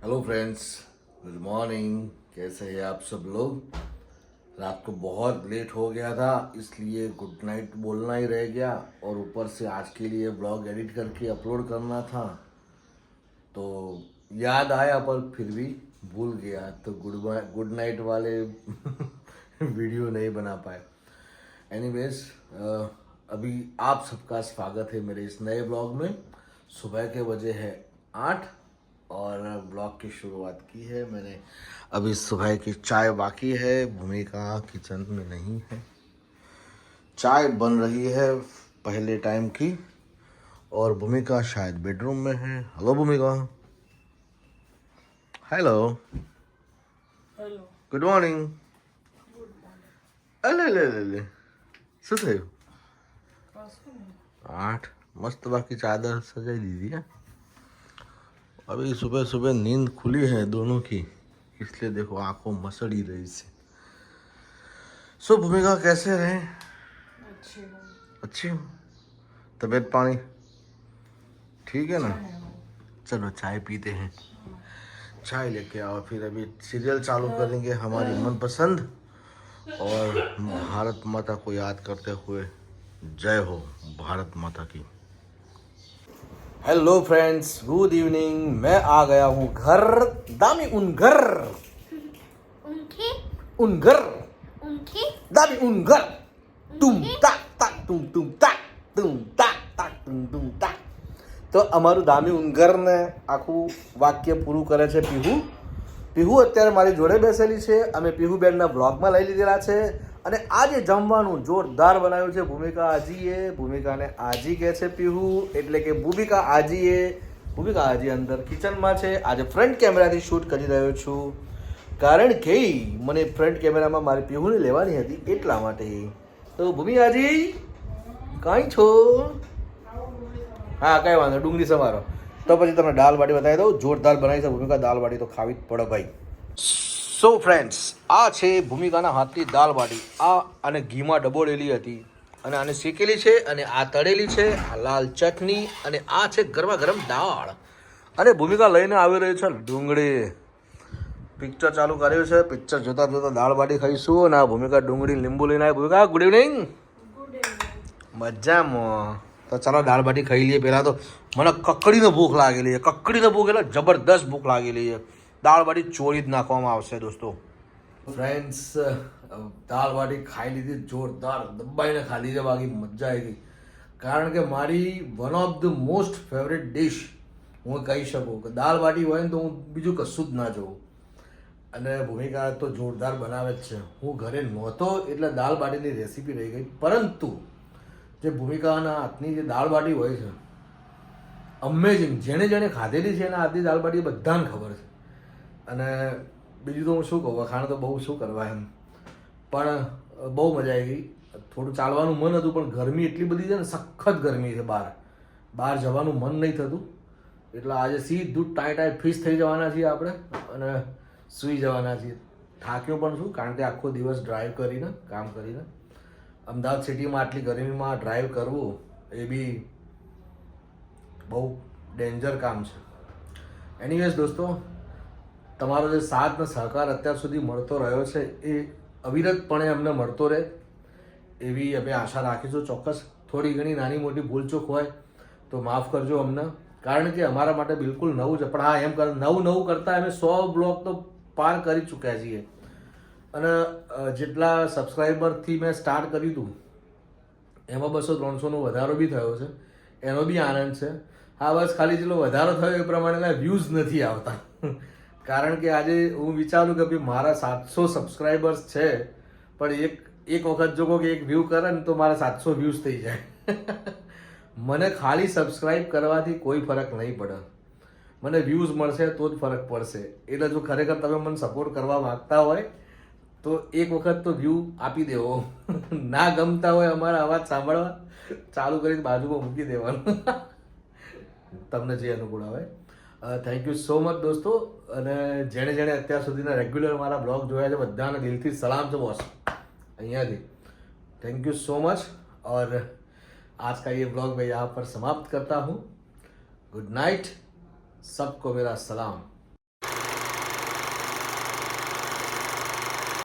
Hello friends, good morning. कैसे हैं आप सब लोग। रात को बहुत लेट हो गया था, इसलिए गुड नाइट बोलना ही रह गया और ऊपर से आज के लिए ब्लॉग एडिट करके अपलोड करना था तो याद आया, पर फिर भी भूल गया, तो गुड नाइट वाले वीडियो नहीं बना पाए। एनीवेज, अभी आप सबका स्वागत है मेरे इस नए ब्लॉग में। सुबह के बजे है 8 और ब्लॉग की शुरुआत की है मैंने। अभी सुबह की चाय बाकी है, भूमिका किचन में नहीं है। चाय बन रही है पहले टाइम की और भूमिका शायद बेडरूम में है। हेलो भूमिका। हेलो। Hello good morning. અલે લે લે લે શું થયું? પાછું 8 मस्त बाकी चादर सजाई दीजिए। अभी सुबह सुबह नींद खुली है दोनों की, इसलिए देखो आंखों मसड़ी रही से। सो भूमिका कैसे रहे? अच्छी हो अच्छी हो? तबीयत पानी ठीक है ना? है चलो चाय पीते हैं। चाय लेके आओ, फिर अभी सीरियल चालू करेंगे हमारी मनपसंद, और भारत माता को याद करते हुए जय हो भारत माता की। Hello friends, good evening. मैं आ गया हूँ घर, दामी उनघर उनके उनघर उनके दामी उनघर। तुम ताक ताक तुम ताक तुम ताक ताक तुम ताक। તો અમારું દામી ઉનઘરને આખું વાક્ય પૂરું કરે છે પીહુ. પીહુ અત્યારે મારી જોડે બેસેલી છે. અમે પીહુબેનના બ્લોગમાં લઈ લીધેલા છે અને આજે જમવાનું જોરદાર બનાવ્યું છે ભૂમિકા આજીએ. ભૂમિકાને આજી કહે છે પીહુ, એટલે કે ભૂમિકા આજીએ. ભૂમિકા આજી અંદર કિચનમાં છે. આજે ફ્રન્ટ કેમેરાથી શૂટ કરી રહ્યો છું, કારણ કે મને ફ્રન્ટ કેમેરામાં મારી પીહુને લેવાની હતી એટલા માટે. તો ભૂમિ આજી કાંઈ છો? હા, કઈ વાંધો, ડુંગળી સમારો. તો પછી તમને દાલ બાટી બતાવી દઉં. જોરદાર બનાવી છે ભૂમિકા દાલ બાટી, તો ખાવી જ પડે ભાઈ. સો ફ્રેન્ડ્સ, આ છે ભૂમિકાના હાથની દાલ બાટી. આ અને ઘીમાં ડબોળેલી હતી અને આને શેકેલી છે, અને આ તળેલી છે. આ લાલ ચટણી, અને આ છે ગરમા ગરમ દાળ. અને ભૂમિકા લઈને આવી રહી છે ડુંગળી. પિક્ચર ચાલુ કર્યું છે, પિક્ચર જોતા જોતા દાળ બાટી ખાઈશું. અને આ ભૂમિકા ડુંગળી લીંબુ લઈને આવી. ભૂમિકા ગુડ ઇવનિંગ. મજામાં. તો ચાલો દાળ બાટી ખાઈ લઈએ. પહેલાં તો મને કકડીનો ભૂખ લાગેલી છે. કકડીનો ભૂખ એટલે જબરદસ્ત ભૂખ લાગેલી છે. દાળ બાટી ચોરી જ નાખવામાં આવશે દોસ્તો. ફ્રેન્ડ્સ, દાળ બાટી ખાઈ લીધી, જોરદાર દબાઈને ખાધી છે. બાકી મજા આવી ગઈ, કારણ કે મારી one of the most favourite dish હું કહી શકું કે દાળ બાટી હોય ને તો હું બીજું કશું જ ના જોઉં. અને ભૂમિકા તો જોરદાર બનાવે જ છે. હું ઘરે નહોતો એટલે દાળ બાટીની રેસીપી રહી ગઈ, પરંતુ જે ભૂમિકાના હાથની જે દાળ બાટી હોય છે, અમેઝિંગ. જેણે જેણે ખાધેલી છે એના હાથની દાળ બાટી બધાને ખબર છે. અને બીજું તો હું શું કહું, વખાણ તો બહુ શું કરવા એમ, પણ બહુ મજા આવી ગઈ. થોડું ચાલવાનું મન હતું, પણ ગરમી એટલી બધી છે ને, સખત ગરમી છે. બહાર જવાનું મન નહીં થતું. એટલે આજે સીધું ટાઈ ફિશ થઈ જવાના છીએ આપણે, અને સૂઈ જવાના છીએ. થાક્યો પણ શું, કારણ કે આખો દિવસ ડ્રાઈવ કરીને, કામ કરીને, અમદાવાદ સિટીમાં આટલી ગરમીમાં ડ્રાઈવ કરવું એ બી બહુ ડેન્જર કામ છે. એનીવેઝ દોસ્તો, તમારો જે સાથ ને સહકાર અત્યાર સુધી મળતો રહ્યો છે એ અવિરતપણે અમને મળતો રહે એવી અમે આશા રાખીશું. ચોક્કસ થોડી ઘણી નાની મોટી ભૂલચૂક હોય તો માફ કરજો અમને, કારણ કે અમારા માટે બિલકુલ નવું છે. પણ હા, એમ નવું કરતાં અમે 100 બ્લોગ તો પાર કરી ચૂક્યા છીએ. અને જેટલા સબસ્ક્રાઈબરથી મેં સ્ટાર્ટ કર્યું હતું એમાં 200-300નો વધારો બી થયો છે, એનો બી આનંદ છે. હા, બસ ખાલી જેટલો વધારો થયો એ પ્રમાણેના વ્યૂઝ નથી આવતા. કારણ કે આજે હું વિચારું કે ભાઈ મારા 700 સબસ્ક્રાઈબર્સ છે, પણ એક વખત જો કોઈ એક વ્યૂ કરે ને તો મારા 700 વ્યૂઝ થઈ જાય. મને ખાલી સબસ્ક્રાઈબ કરવાથી કોઈ ફરક નહીં પડે, મને વ્યૂઝ મળશે તો જ ફરક પડશે. એટલે જો ખરેખર તમે મને સપોર્ટ કરવા માગતા હોય તો એક વખત તો વ્યૂ આપી દેવો. ના ગમતા હોય અમારા અવાજ સાંભળવા, ચાલુ કરીને બાજુમાં મૂકી દેવાનું. તમને જે અનુકૂળ આવે. થેન્ક યુ સો મચ દોસ્તો. અને જેણે જેણે અત્યાર સુધીના રેગ્યુલર મારા બ્લોગ જોયા છે બધાને દિલથી સલામ છે બોસ, અહીંયાથી. Thank you so much. और आज का ये ब्लॉग मैं यहाँ पर समाप्त करता हूँ. गुड नाइट, सबको मेरा सलाम.